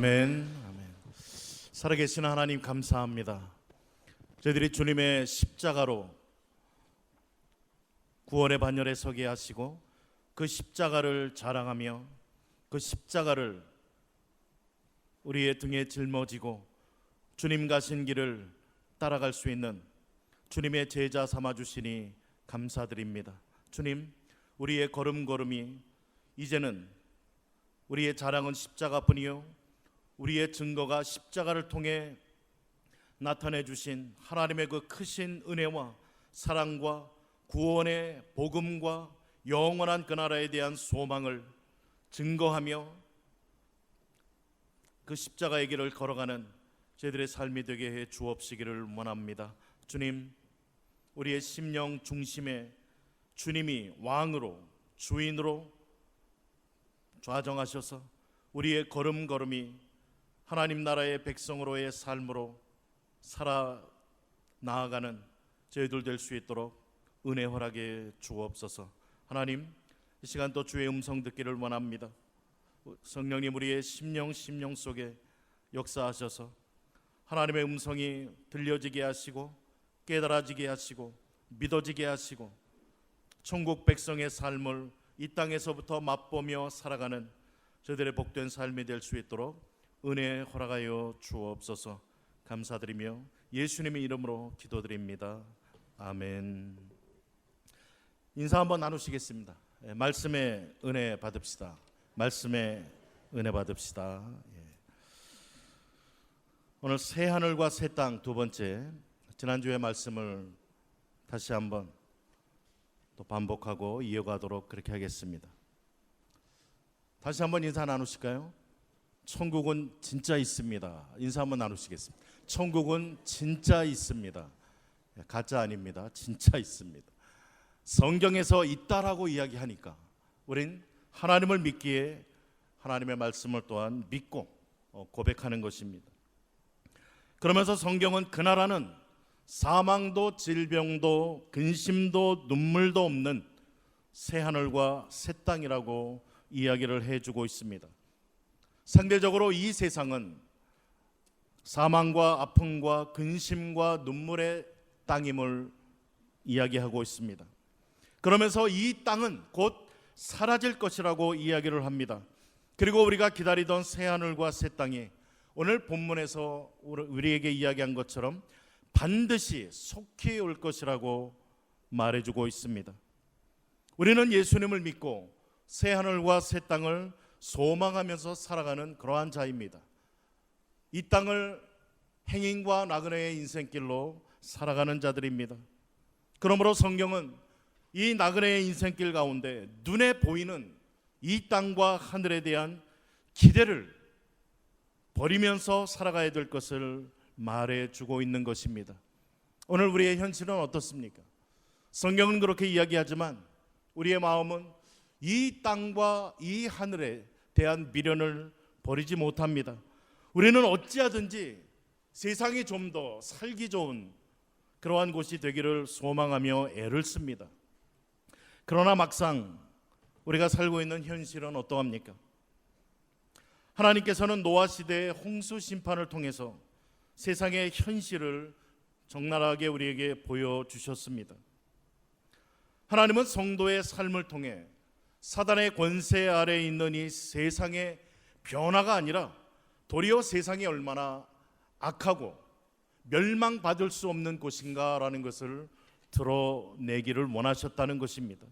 아멘. 아멘. 살아계신 하나님 감사합니다. 저희들이 주님의 십자가로 구원의 반열에 서게 하시고 그 십자가를 자랑하며 그 십자가를 우리의 등에 짊어지고 주님 가신 길을 따라갈 수 있는 주님의 제자 삼아주시니 감사드립니다. 주님, 우리의 걸음걸음이 이제는 우리의 자랑은 십자가뿐이요 우리의 증거가 십자가를 통해 나타내 주신 하나님의 그 크신 은혜와 사랑과 구원의 복음과 영원한 그 나라에 대한 소망을 증거하며 그 십자가의 길을 걸어가는 저희들의 삶이 되게 해 주옵시기를 원합니다. 주님, 우리의 심령 중심에 주님이 왕으로 주인으로 좌정하셔서 우리의 걸음걸음이 하나님 나라의 백성으로의 삶으로 살아 나아가는 저희들 될 수 있도록 은혜 허락해 주옵소서. 하나님, 이 시간 또 주의 음성 듣기를 원합니다. 성령님, 우리의 심령 속에 역사하셔서 하나님의 음성이 들려지게 하시고 깨달아지게 하시고 믿어지게 하시고 천국 백성의 삶을 이 땅에서부터 맛보며 살아가는 저희들의 복된 삶이 될 수 있도록 은혜 허락하여 주옵소서. 감사드리며 예수님의 이름으로 기도드립니다. 아멘. 인사 한번 나누시겠습니다. 말씀의 은혜 받읍시다. 말씀의 은혜 받읍시다. 오늘 새 하늘과 새 땅 두 번째, 지난주의 말씀을 다시 한번 또 반복하고 이어가도록 그렇게 하겠습니다. 다시 한번 인사 나누실까요? 천국은 진짜 있습니다. 인사 한번 나누시겠습니다. 천국은 진짜 있습니다. 가짜 아닙니다. 진짜 있습니다. 성경에서 있다라고 이야기하니까 우린 하나님을 믿기에 하나님의 말씀을 또한 믿고 고백하는 것입니다. 그러면서 성경은 그 나라는 사망도 질병도 근심도 눈물도 없는 새 하늘과 새 땅이라고 이야기를 해주고 있습니다. 상대적으로 이 세상은 사망과 아픔과 근심과 눈물의 땅임을 이야기하고 있습니다. 그러면서 이 땅은 곧 사라질 것이라고 이야기를 합니다. 그리고 우리가 기다리던 새 하늘과 새 땅이 오늘 본문에서 우리에게 이야기한 것처럼 반드시 속히 올 것이라고 말해주고 있습니다. 우리는 예수님을 믿고 새 하늘과 새 땅을 소망하면서 살아가는 그러한 자입니다. 이 땅을 행인과 나그네의 인생길로 살아가는 자들입니다. 그러므로 성경은 이 나그네의 인생길 가운데 눈에 보이는 이 땅과 하늘에 대한 기대를 버리면서 살아가야 될 것을 말해주고 있는 것입니다. 오늘 우리의 현실은 어떻습니까? 성경은 그렇게 이야기하지만 우리의 마음은 이 땅과 이 하늘에 대한 미련을 버리지 못합니다. 우리는 어찌하든지 세상이 좀 더 살기 좋은 그러한 곳이 되기를 소망하며 애를 씁니다. 그러나 막상 우리가 살고 있는 현실은 어떠합니까? 하나님께서는 노아 시대의 홍수 심판을 통해서 세상의 현실을 적나라하게 우리에게 보여주셨습니다. 하나님은 성도의 삶을 통해 사단의 권세 아래에 있는 이 세상의 변화가 아니라 도리어 세상이 얼마나 악하고 멸망받을 수 없는 곳인가라는 것을 드러내기를 원하셨다는 것입니다.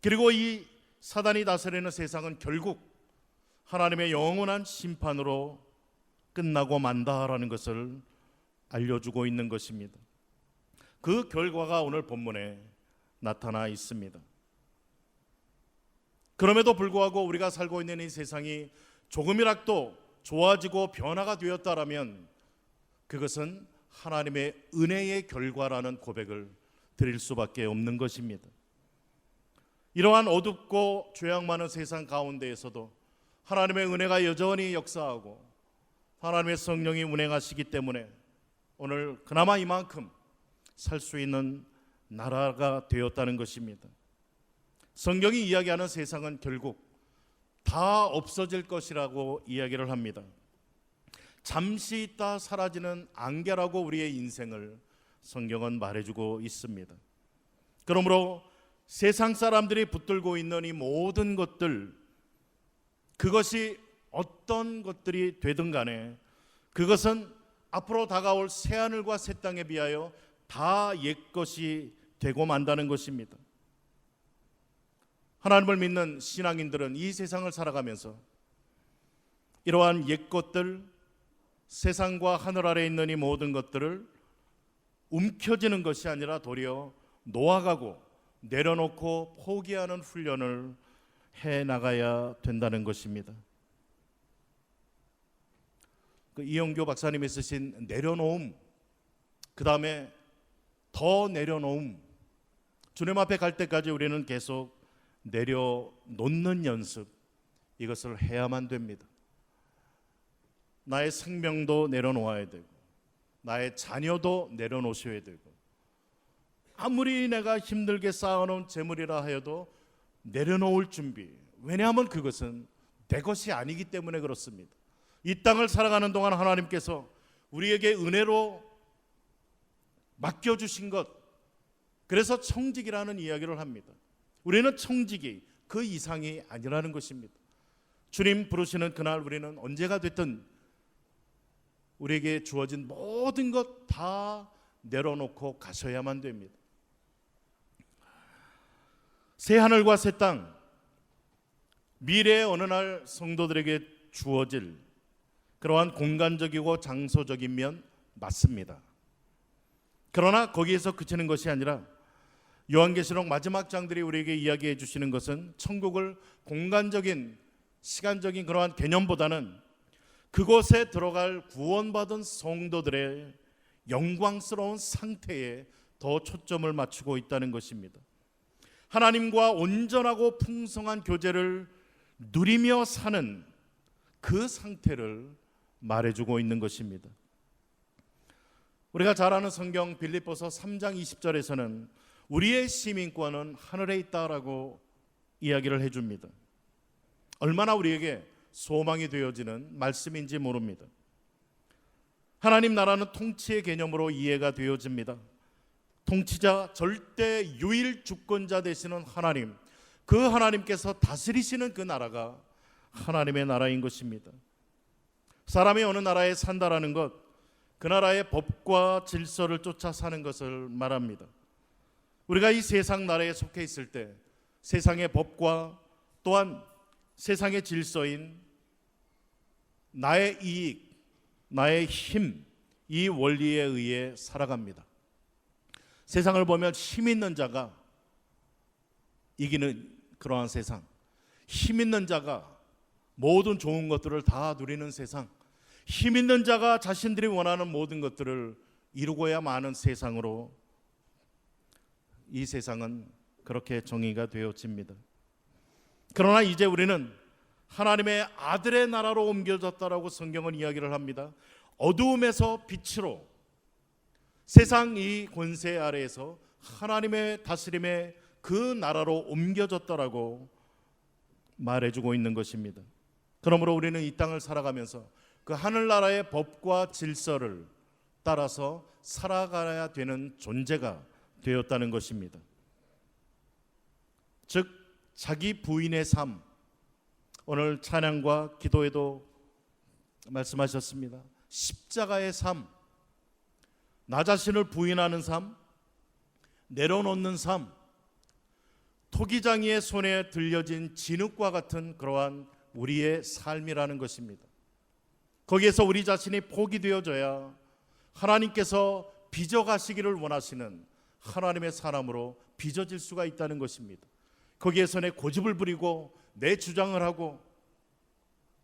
그리고 이 사단이 다스리는 세상은 결국 하나님의 영원한 심판으로 끝나고 만다라는 것을 알려주고 있는 것입니다. 그 결과가 오늘 본문에 나타나 있습니다. 그럼에도 불구하고 우리가 살고 있는 이 세상이 조금이라도 좋아지고 변화가 되었다라면 그것은 하나님의 은혜의 결과라는 고백을 드릴 수밖에 없는 것입니다. 이러한 어둡고 죄악 많은 세상 가운데에서도 하나님의 은혜가 여전히 역사하고 하나님의 성령이 운행하시기 때문에 오늘 그나마 이만큼 살 수 있는 나라가 되었다는 것입니다. 성경이 이야기하는 세상은 결국 다 없어질 것이라고 이야기를 합니다. 잠시 있다 사라지는 안개라고 우리의 인생을 성경은 말해주고 있습니다. 그러므로 세상 사람들이 붙들고 있는 이 모든 것들, 그것이 어떤 것들이 되든 간에 그것은 앞으로 다가올 새하늘과 새 땅에 비하여 다 옛것이 되고 만다는 것입니다. 하나님을 믿는 신앙인들은 이 세상을 살아가면서 이러한 옛것들, 세상과 하늘 아래 있는 이 모든 것들을 움켜쥐는 것이 아니라 도리어 놓아가고 내려놓고 포기하는 훈련을 해나가야 된다는 것입니다. 이영교 박사님이 쓰신 내려놓음, 그 다음에 더 내려놓음, 주님 앞에 갈 때까지 우리는 계속 내려놓는 연습, 이것을 해야만 됩니다. 나의 생명도 내려놓아야 되고 나의 자녀도 내려놓으셔야 되고 아무리 내가 힘들게 쌓아놓은 재물이라 하여도 내려놓을 준비, 왜냐하면 그것은 내 것이 아니기 때문에 그렇습니다. 이 땅을 살아가는 동안 하나님께서 우리에게 은혜로 맡겨주신 것, 그래서 청직이라는 이야기를 합니다. 우리는 청직이 그 이상이 아니라는 것입니다. 주님 부르시는 그날 우리는 언제가 됐든 우리에게 주어진 모든 것 다 내려놓고 가셔야만 됩니다. 새 하늘과 새 땅, 미래의 어느 날 성도들에게 주어질 그러한 공간적이고 장소적인 면 맞습니다. 그러나 거기에서 그치는 것이 아니라 요한계시록 마지막 장들이 우리에게 이야기해 주시는 것은 천국을 공간적인 시간적인 그러한 개념보다는 그곳에 들어갈 구원받은 성도들의 영광스러운 상태에 더 초점을 맞추고 있다는 것입니다. 하나님과 온전하고 풍성한 교제를 누리며 사는 그 상태를 말해주고 있는 것입니다. 우리가 잘 아는 성경 빌립보서 3장 20절에서는 우리의 시민권은 하늘에 있다라고 이야기를 해줍니다. 얼마나 우리에게 소망이 되어지는 말씀인지 모릅니다. 하나님 나라는 통치의 개념으로 이해가 되어집니다. 통치자, 절대 유일 주권자 되시는 하나님, 그 하나님께서 다스리시는 그 나라가 하나님의 나라인 것입니다. 사람이 어느 나라에 산다라는 것, 그 나라의 법과 질서를 쫓아 사는 것을 말합니다. 우리가 이 세상 나라에 속해 있을 때 세상의 법과 또한 세상의 질서인 나의 이익, 나의 힘, 이 원리에 의해 살아갑니다. 세상을 보면 힘 있는 자가 이기는 그러한 세상, 힘 있는 자가 모든 좋은 것들을 다 누리는 세상, 힘 있는 자가 자신들이 원하는 모든 것들을 이루고야 마는 세상으로 이 세상은 그렇게 정의가 되어집니다. 그러나 이제 우리는 하나님의 아들의 나라로 옮겨졌다라고 성경은 이야기를 합니다. 어두움에서 빛으로, 세상 이 권세 아래에서 하나님의 다스림의 그 나라로 옮겨졌다라고 말해주고 있는 것입니다. 그러므로 우리는 이 땅을 살아가면서 그 하늘나라의 법과 질서를 따라서 살아가야 되는 존재가 되었다는 것입니다. 즉 자기 부인의 삶, 오늘 찬양과 기도에도 말씀하셨습니다. 십자가의 삶, 나 자신을 부인하는 삶, 내려놓는 삶, 토기장이의 손에 들려진 진흙과 같은 그러한 우리의 삶이라는 것입니다. 거기에서 우리 자신이 포기되어져야 하나님께서 빚어가시기를 원하시는 하나님의 사람으로 빚어질 수가 있다는 것입니다. 거기에서 내 고집을 부리고 내 주장을 하고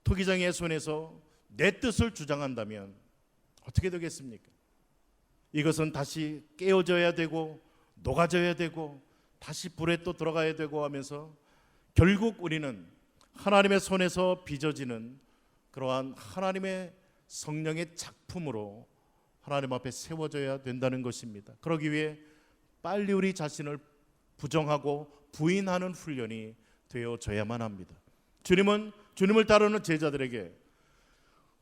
토기장의 손에서 내 뜻을 주장한다면 어떻게 되겠습니까? 이것은 다시 깨어져야 되고 녹아져야 되고 다시 불에 또 들어가야 되고 하면서 결국 우리는 하나님의 손에서 빚어지는 그러한 하나님의 성령의 작품으로 하나님 앞에 세워져야 된다는 것입니다. 그러기 위해 빨리 우리 자신을 부정하고 부인하는 훈련이 되어져야만 합니다. 주님은 주님을 따르는 제자들에게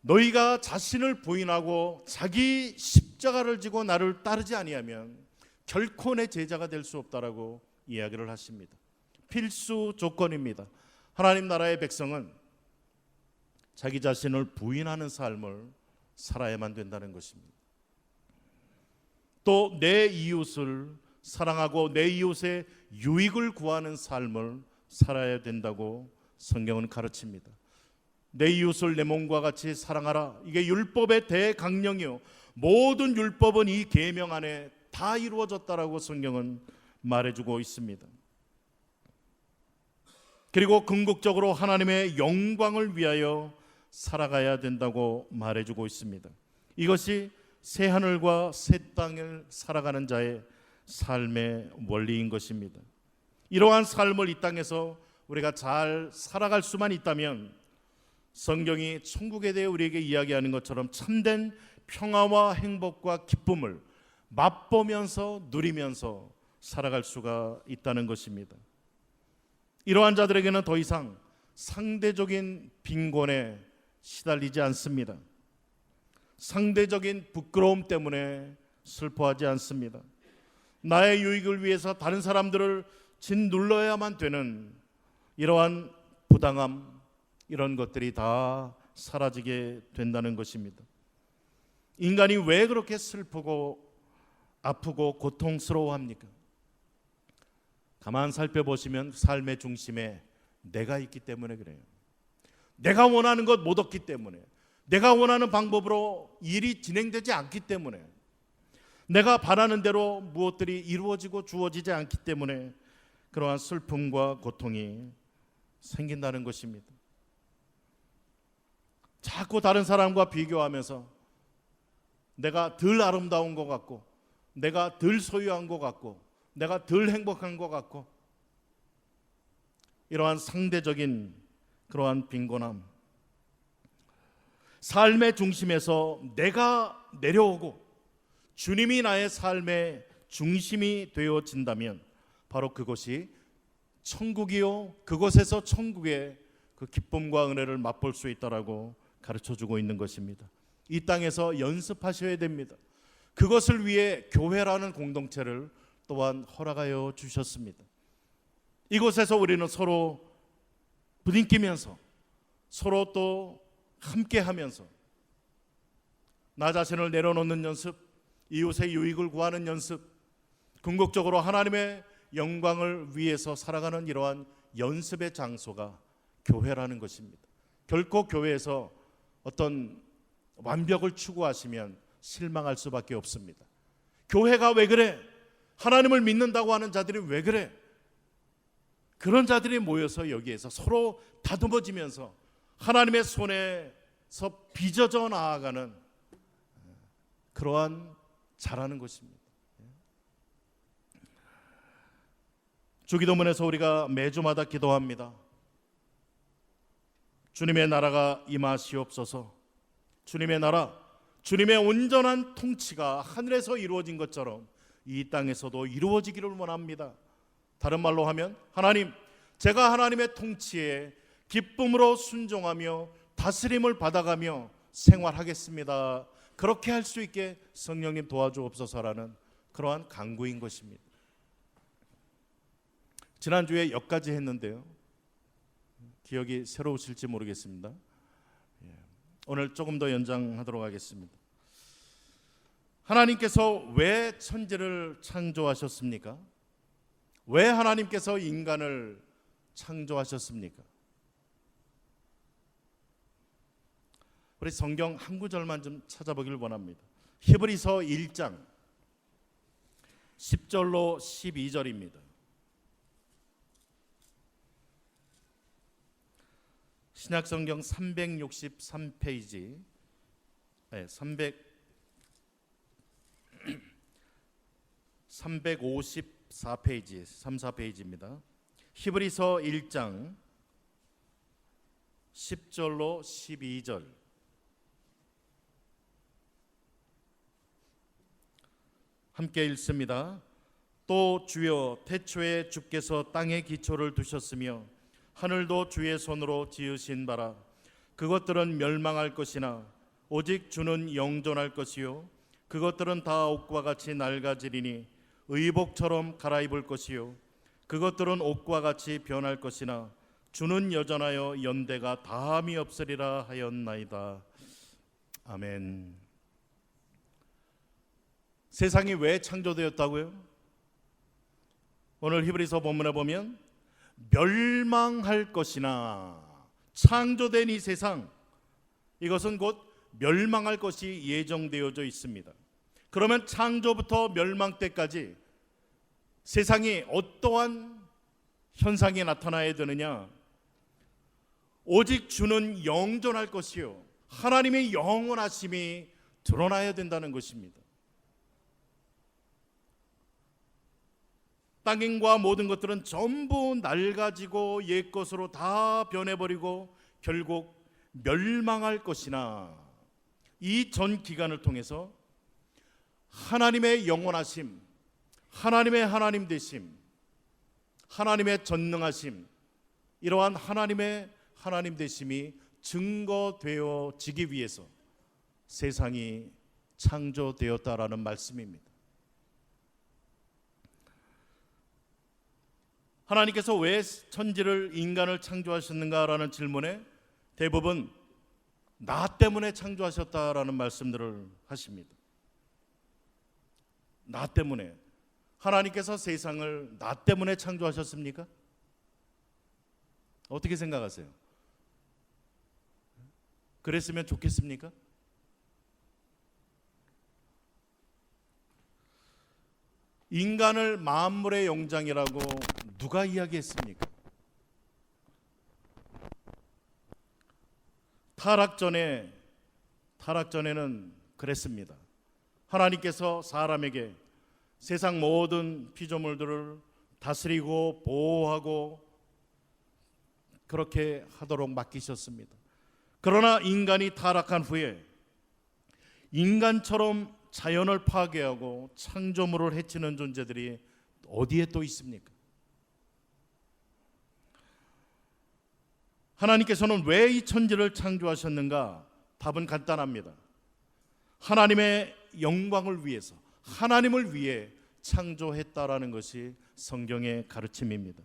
너희가 자신을 부인하고 자기 십자가를 지고 나를 따르지 아니하면 결코 내 제자가 될 수 없다라고 이야기를 하십니다. 필수 조건입니다. 하나님 나라의 백성은 자기 자신을 부인하는 삶을 살아야만 된다는 것입니다. 또 내 이웃을 사랑하고 내 이웃의 유익을 구하는 삶을 살아야 된다고 성경은 가르칩니다. 내 이웃을 내 몸과 같이 사랑하라. 이게 율법의 대강령이요, 모든 율법은 이 계명 안에 다 이루어졌다라고 성경은 말해주고 있습니다. 그리고 궁극적으로 하나님의 영광을 위하여 살아가야 된다고 말해주고 있습니다. 이것이 새 하늘과 새 땅을 살아가는 자의 삶의 원리인 것입니다. 이러한 삶을 이 땅에서 우리가 잘 살아갈 수만 있다면 성경이 천국에 대해 우리에게 이야기하는 것처럼 참된 평화와 행복과 기쁨을 맛보면서 누리면서 살아갈 수가 있다는 것입니다. 이러한 자들에게는 더 이상 상대적인 빈곤에 시달리지 않습니다. 상대적인 부끄러움 때문에 슬퍼하지 않습니다. 나의 유익을 위해서 다른 사람들을 짓눌러야만 되는 이러한 부당함, 이런 것들이 다 사라지게 된다는 것입니다. 인간이 왜 그렇게 슬프고 아프고 고통스러워합니까? 가만 살펴보시면 삶의 중심에 내가 있기 때문에 그래요. 내가 원하는 것 못 얻기 때문에, 내가 원하는 방법으로 일이 진행되지 않기 때문에, 내가 바라는 대로 무엇들이 이루어지고 주어지지 않기 때문에 그러한 슬픔과 고통이 생긴다는 것입니다. 자꾸 다른 사람과 비교하면서 내가 덜 아름다운 것 같고, 내가 덜 소유한 것 같고, 내가 덜 행복한 것 같고, 이러한 상대적인 그러한 빈곤함, 삶의 중심에서 내가 내려오고 주님이 나의 삶의 중심이 되어진다면 바로 그것이 천국이요, 그곳에서 천국의 그 기쁨과 은혜를 맛볼 수 있다라고 가르쳐주고 있는 것입니다. 이 땅에서 연습하셔야 됩니다. 그것을 위해 교회라는 공동체를 또한 허락하여 주셨습니다. 이곳에서 우리는 서로 부딪히면서, 서로 또 함께하면서 나 자신을 내려놓는 연습, 이웃의 유익을 구하는 연습, 궁극적으로 하나님의 영광을 위해서 살아가는 이러한 연습의 장소가 교회라는 것입니다. 결코 교회에서 어떤 완벽을 추구하시면 실망할 수밖에 없습니다. 교회가 왜 그래? 하나님을 믿는다고 하는 자들이 왜 그래? 그런 자들이 모여서 여기에서 서로 다듬어지면서 하나님의 손에서 빚어져 나아가는 그러한 자라는 것입니다. 주기도문에서 우리가 매주마다 기도합니다. 주님의 나라가 임하시옵소서. 주님의 나라, 주님의 온전한 통치가 하늘에서 이루어진 것처럼 이 땅에서도 이루어지기를 원합니다. 다른 말로 하면, 하나님, 제가 하나님의 통치에 기쁨으로 순종하며 다스림을 받아가며 생활하겠습니다. 그렇게 할 수 있게 성령님 도와주옵소서라는 그러한 간구인 것입니다. 지난주에 역까지 했는데요, 기억이 새로우실지 모르겠습니다. 오늘 조금 더 연장하도록 하겠습니다. 하나님께서 왜 천지를 창조하셨습니까? 왜 하나님께서 인간을 창조하셨습니까? 우리 성경 한 구절만 좀 찾아보길 원합니다. 히브리서 1장 10절로 12절입니다. 신약성경 363페이지, 354페이지, 3-4페이지입니다. 히브리서 1장 10절로 12절. 함께 읽습니다. 또 주여, 태초에 주께서 땅에 기초를 두셨으며 하늘도 주의 손으로 지으신 바라. 그것들은 멸망할 것이나 오직 주는 영존할 것이요 그것들은 다 옷과 같이 낡아지리니 의복처럼 갈아입을 것이요 그것들은 옷과 같이 변할 것이나 주는 여전하여 연대가 다함이 없으리라 하였나이다. 아멘. 세상이 왜 창조되었다고요? 오늘 히브리서 본문에 보면 멸망할 것이나, 창조된 이 세상, 이것은 곧 멸망할 것이 예정되어져 있습니다. 그러면 창조부터 멸망 때까지 세상이 어떠한 현상이 나타나야 되느냐? 오직 주는 영존할 것이요 하나님의 영원하심이 드러나야 된다는 것입니다. 땅과 모든 것들은 전부 낡아지고 옛것으로 다 변해버리고 결국 멸망할 것이나, 이 전 기간을 통해서 하나님의 영원하심, 하나님의 하나님 되심, 하나님의 전능하심, 이러한 하나님의 하나님 되심이 증거되어지기 위해서 세상이 창조되었다라는 말씀입니다. 하나님께서 왜 천지를, 인간을 창조하셨는가라는 질문에 대부분 나 때문에 창조하셨다라는 말씀들을 하십니다. 나 때문에. 하나님께서 세상을 나 때문에 창조하셨습니까? 어떻게 생각하세요? 그랬으면 좋겠습니까? 인간을 만물의 영장이라고 누가 이야기했습니까? 타락 전에는 그랬습니다. 하나님께서 사람에게 세상 모든 피조물들을 다스리고 보호하고 그렇게 하도록 맡기셨습니다. 그러나 인간이 타락한 후에 인간처럼 자연을 파괴하고 창조물을 해치는 존재들이 어디에 또 있습니까? 하나님께서는 왜 이 천지를 창조하셨는가? 답은 간단합니다. 하나님의 영광을 위해서, 하나님을 위해 창조했다라는 것이 성경의 가르침입니다.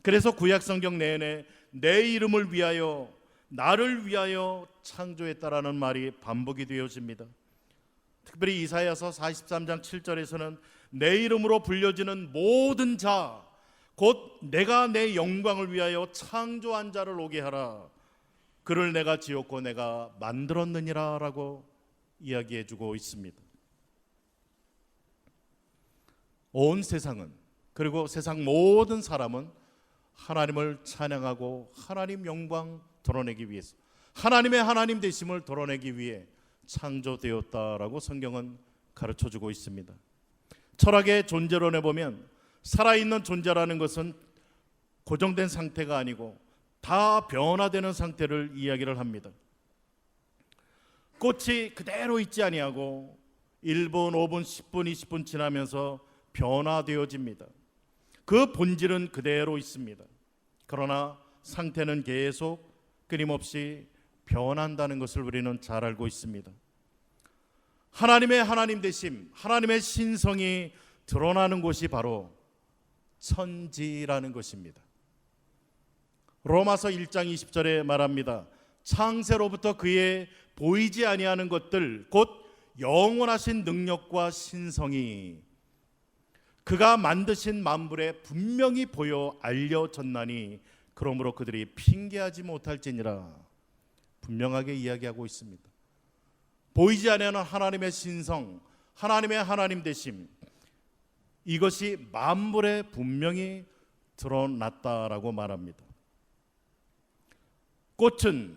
그래서 구약 성경 내내 내 이름을 위하여, 나를 위하여 창조했다라는 말이 반복이 되어집니다. 특별히 이사야서 43장 7절에서는 내 이름으로 불려지는 모든 자, 곧 내가 내 영광을 위하여 창조한 자를 오게 하라. 그를 내가 지었고 내가 만들었느니라 라고 이야기해주고 있습니다. 온 세상은, 그리고 세상 모든 사람은 하나님을 찬양하고 하나님 영광 드러내기 위해서, 하나님의 하나님 되심을 드러내기 위해 창조되었다라고 성경은 가르쳐주고 있습니다. 철학의 존재론에 보면 살아있는 존재라는 것은 고정된 상태가 아니고 다 변화되는 상태를 이야기를 합니다. 꽃이 그대로 있지 아니하고 1분, 5분, 10분, 20분 지나면서 변화되어집니다. 그 본질은 그대로 있습니다. 그러나 상태는 계속 끊임없이 변한다는 것을 우리는 잘 알고 있습니다. 하나님의 하나님 되심, 하나님의 신성이 드러나는 곳이 바로 천지라는 것입니다. 로마서 1장 20절에 말합니다. 창세로부터 그의 보이지 아니하는 것들, 곧 영원하신 능력과 신성이 그가 만드신 만물에 분명히 보여 알려졌나니 그러므로 그들이 핑계하지 못할지니라. 분명하게 이야기하고 있습니다. 보이지 아니하는 하나님의 신성, 하나님의 하나님 되심, 이것이 만물에 분명히 드러났다라고 말합니다. 꽃은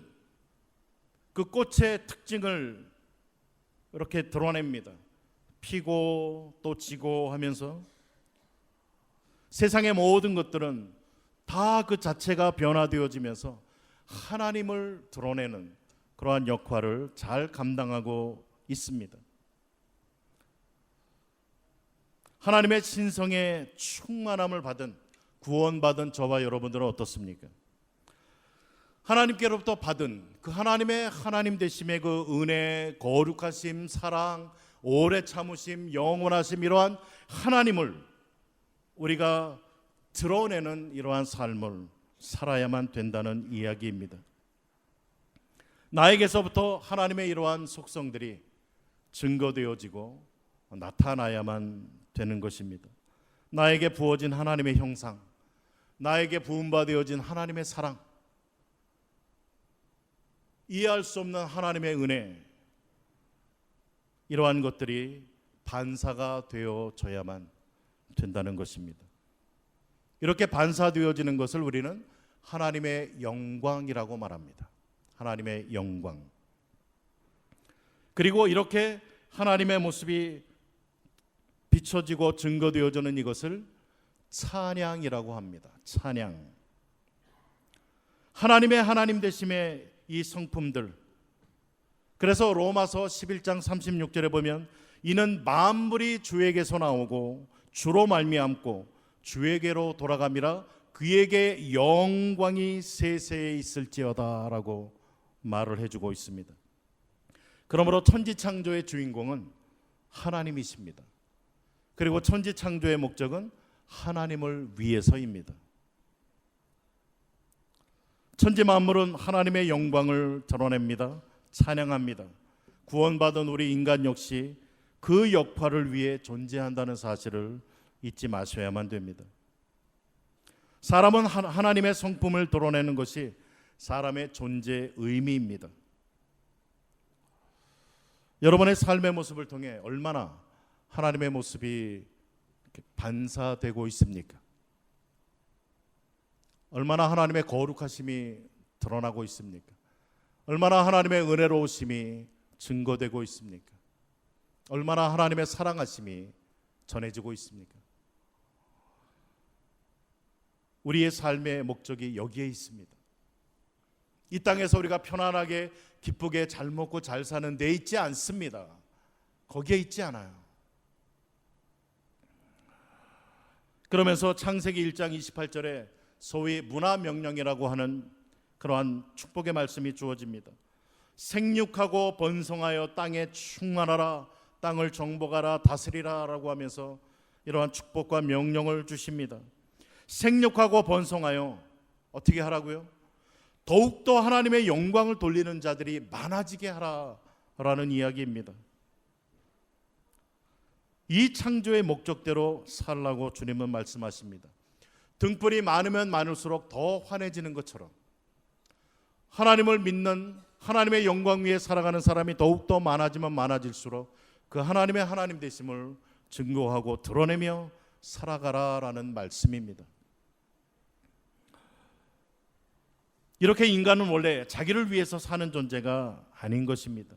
그 꽃의 특징을 이렇게 드러냅니다. 피고 또 지고 하면서 세상의 모든 것들은 다 그 자체가 변화되어지면서 하나님을 드러내는 그러한 역할을 잘 감당하고 있습니다. 하나님의 신성의 충만함을 받은, 구원받은 저와 여러분들은 어떻습니까? 하나님께로부터 받은 그 하나님의 하나님 되심의 그 은혜, 거룩하심, 사랑, 오래 참으심, 영원하심, 이러한 하나님을 우리가 드러내는 이러한 삶을 살아야만 된다는 이야기입니다. 나에게서부터 하나님의 이러한 속성들이 증거되어지고 나타나야만 되는 것입니다. 나에게 부어진 하나님의 형상, 나에게 부음받아진 하나님의 사랑, 이해할 수 없는 하나님의 은혜, 이러한 것들이 반사가 되어져야만 된다는 것입니다. 이렇게 반사되어지는 것을 우리는 하나님의 영광이라고 말합니다. 하나님의 영광. 그리고 이렇게 하나님의 모습이 비춰지고 증거되어지는 이것을 찬양이라고 합니다. 찬양. 하나님의 하나님 되심의 이 성품들, 그래서 로마서 11장 36절에 보면 이는 만물이 주에게서 나오고 주로 말미암고 주에게로 돌아감이라 그에게 영광이 세세에 있을지어다 라고 말을 해주고 있습니다. 그러므로 천지창조의 주인공은 하나님이십니다. 그리고 천지창조의 목적은 하나님을 위해서입니다. 천지만물은 하나님의 영광을 드러냅니다. 찬양합니다. 구원받은 우리 인간 역시 그 역할을 위해 존재한다는 사실을 잊지 마셔야만 됩니다. 사람은 하나님의 성품을 드러내는 것이 사람의 존재 의미입니다. 여러분의 삶의 모습을 통해 얼마나 하나님의 모습이 반사되고 있습니까? 얼마나 하나님의 거룩하심이 드러나고 있습니까? 얼마나 하나님의 은혜로우심이 증거되고 있습니까? 얼마나 하나님의 사랑하심이 전해지고 있습니까? 우리의 삶의 목적이 여기에 있습니다. 이 땅에서 우리가 편안하게 기쁘게 잘 먹고 잘 사는 데 있지 않습니다. 거기에 있지 않아요. 그러면서 창세기 1장 28절에 소위 문화명령이라고 하는 그러한 축복의 말씀이 주어집니다. 생육하고 번성하여 땅에 충만하라, 땅을 정복하라, 다스리라 라고 하면서 이러한 축복과 명령을 주십니다. 생육하고 번성하여 어떻게 하라고요? 더욱더 하나님의 영광을 돌리는 자들이 많아지게 하라라는 이야기입니다. 이 창조의 목적대로 살라고 주님은 말씀하십니다. 등불이 많으면 많을수록 더 환해지는 것처럼 하나님을 믿는, 하나님의 영광 위에 살아가는 사람이 더욱더 많아지면 많아질수록 그 하나님의 하나님 되심을 증거하고 드러내며 살아가라라는 말씀입니다. 이렇게 인간은 원래 자기를 위해서 사는 존재가 아닌 것입니다.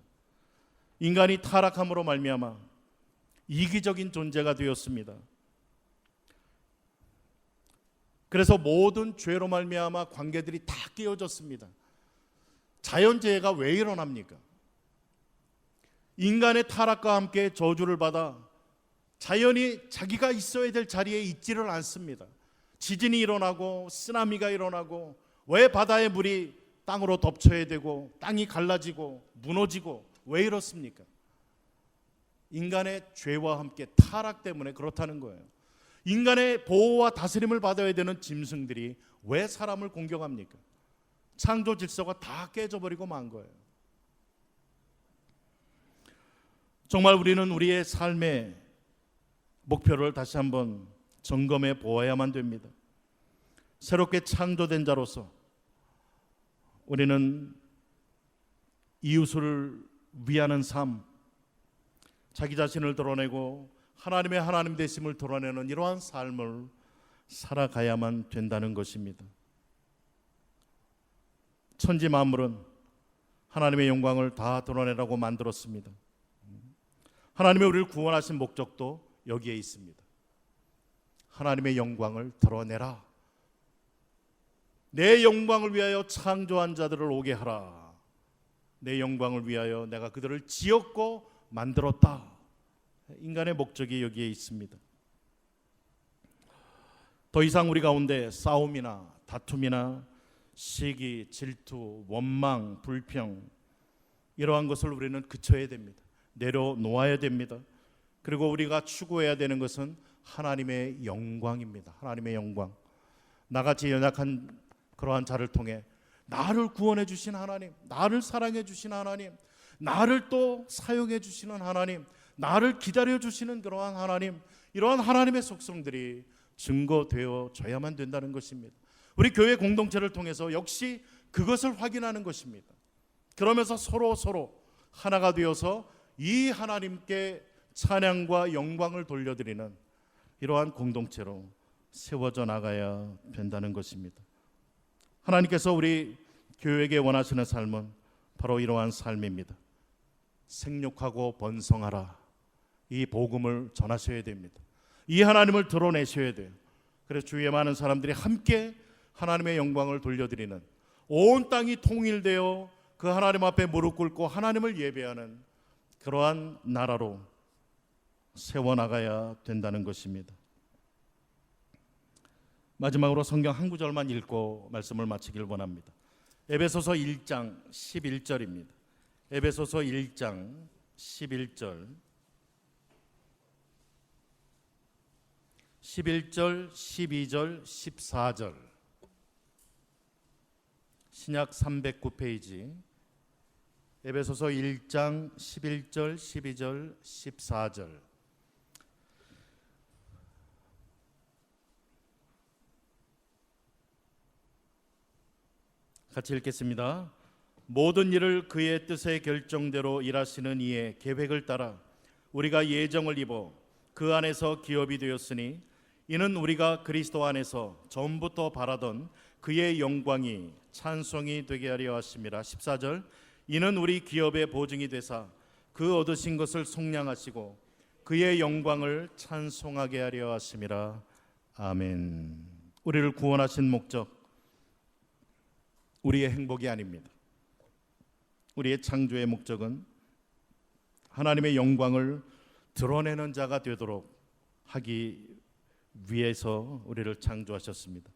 인간이 타락함으로 말미암아 이기적인 존재가 되었습니다. 그래서 모든 죄로 말미암아 관계들이 다 깨어졌습니다. 자연재해가 왜 일어납니까? 인간의 타락과 함께 저주를 받아 자연이 자기가 있어야 될 자리에 있지를 않습니다. 지진이 일어나고 쓰나미가 일어나고 왜 바다의 물이 땅으로 덮쳐야 되고 땅이 갈라지고 무너지고 왜 이렇습니까? 인간의 죄와 함께 타락 때문에 그렇다는 거예요. 인간의 보호와 다스림을 받아야 되는 짐승들이 왜 사람을 공격합니까? 창조 질서가 다 깨져버리고 만 거예요. 정말 우리는 우리의 삶의 목표를 다시 한번 점검해 보아야만 됩니다. 새롭게 창조된 자로서 우리는 이웃을 위하는 삶, 자기 자신을 드러내고 하나님의 하나님 되심을 드러내는 이러한 삶을 살아가야만 된다는 것입니다. 천지 만물은 하나님의 영광을 다 드러내라고 만들었습니다. 하나님의 우리를 구원하신 목적도 여기에 있습니다. 하나님의 영광을 드러내라. 내 영광을 위하여 창조한 자들을 오게 하라. 내 영광을 위하여 내가 그들을 지었고 만들었다. 인간의 목적이 여기에 있습니다. 더 이상 우리 가운데 싸움이나 다툼이나 시기, 질투, 원망, 불평 이러한 것을 우리는 그쳐야 됩니다. 내려놓아야 됩니다. 그리고 우리가 추구해야 되는 것은 하나님의 영광입니다. 하나님의 영광. 나같이 연약한 그러한 자를 통해 나를 구원해 주신 하나님, 나를 사랑해 주신 하나님, 나를 또 사용해 주시는 하나님, 나를 기다려 주시는 그러한 하나님, 이러한 하나님의 속성들이 증거되어져야만 된다는 것입니다. 우리 교회 공동체를 통해서 역시 그것을 확인하는 것입니다. 그러면서 서로 하나가 되어서 이 하나님께 찬양과 영광을 돌려드리는 이러한 공동체로 세워져 나가야 된다는 것입니다. 하나님께서 우리 교회에게 원하시는 삶은 바로 이러한 삶입니다. 생육하고 번성하라. 이 복음을 전하셔야 됩니다. 이 하나님을 드러내셔야 돼요. 그래서 주위에 많은 사람들이 함께 하나님의 영광을 돌려드리는, 온 땅이 통일되어 그 하나님 앞에 무릎 꿇고 하나님을 예배하는 그러한 나라로 세워나가야 된다는 것입니다. 마지막으로 성경 한 구절만 읽고 말씀을 마치길 원합니다. 에베소서 1장 11절입니다. 에베소서 1장 11절 11절, 12절, 14절 신약 309페이지 에베소서 1장 11절, 12절, 14절 같이 읽겠습니다. 모든 일을 그의 뜻의 결정대로 일하시는 이의 계획을 따라 우리가 예정을 입어 그 안에서 기업이 되었으니 이는 우리가 그리스도 안에서 전부터 바라던 그의 영광이 찬송이 되게 하려 하심이라. 14절 이는 우리 기업의 보증이 되사 그 얻으신 것을 속량하시고 그의 영광을 찬송하게 하려 하심이라. 아멘. 우리를 구원하신 목적, 우리의 행복이 아닙니다. 우리의 창조의 목적은 하나님의 영광을 드러내는 자가 되도록 하기 위해서 우리를 창조하셨습니다.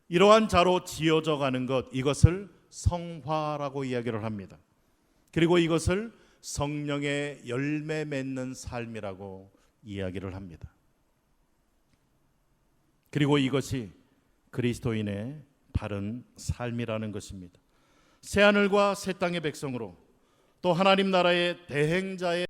이러한 자로 지어져 가는 것, 이것을 성화라고 이야기를 합니다. 그리고 이것을 성령의 열매 맺는 삶이라고 이야기를 합니다. 그리고 이것이 그리스도인의 바른 삶이라는 것입니다. 새하늘과 새 땅의 백성으로 또 하나님 나라의 대행자의